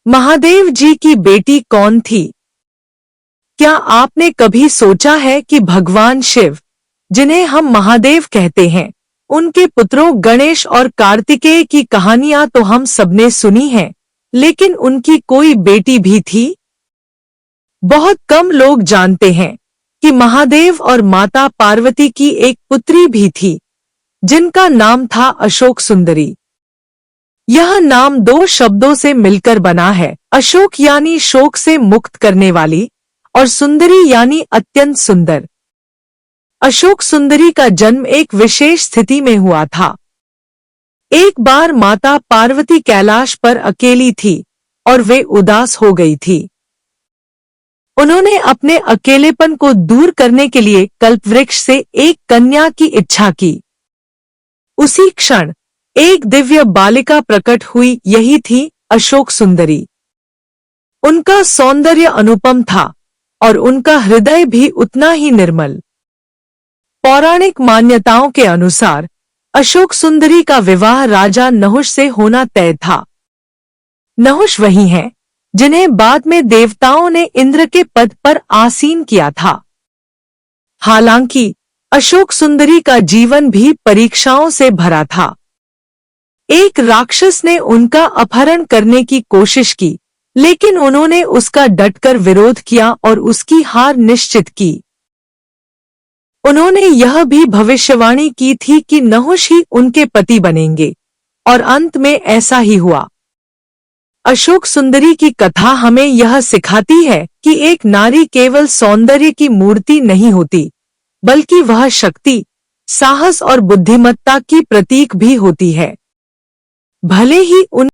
महादेव जी की बेटी कौन थी? क्या आपने कभी सोचा है कि भगवान शिव, जिन्हें हम महादेव कहते हैं, उनके पुत्रों गणेश और कार्तिकेय की कहानियां तो हम सबने सुनी हैं, लेकिन उनकी कोई बेटी भी थी? बहुत कम लोग जानते हैं कि महादेव और माता पार्वती की एक पुत्री भी थी, जिनका नाम था अशोक सुंदरी। यह नाम दो शब्दों से मिलकर बना है, अशोक यानी शोक से मुक्त करने वाली और सुंदरी यानी अत्यंत सुंदर। अशोक सुंदरी का जन्म एक विशेष स्थिति में हुआ था। एक बार माता पार्वती कैलाश पर अकेली थी और वे उदास हो गई थी। उन्होंने अपने अकेलेपन को दूर करने के लिए कल्पवृक्ष से एक कन्या की इच्छा की। उसी क्षण एक दिव्य बालिका प्रकट हुई, यही थी अशोक सुंदरी। उनका सौंदर्य अनुपम था और उनका हृदय भी उतना ही निर्मल। पौराणिक मान्यताओं के अनुसार अशोक सुंदरी का विवाह राजा नहुष से होना तय था। नहुष वही हैं जिन्हें बाद में देवताओं ने इंद्र के पद पर आसीन किया था। हालांकि अशोक सुंदरी का जीवन भी परीक्षाओं से भरा था। एक राक्षस ने उनका अपहरण करने की कोशिश की, लेकिन उन्होंने उसका डटकर विरोध किया और उसकी हार निश्चित की। उन्होंने यह भी भविष्यवाणी की थी कि नहुष ही उनके पति बनेंगे, और अंत में ऐसा ही हुआ। अशोक सुंदरी की कथा हमें यह सिखाती है कि एक नारी केवल सौंदर्य की मूर्ति नहीं होती, बल्कि वह शक्ति, साहस और बुद्धिमत्ता की प्रतीक भी होती है। भले ही उन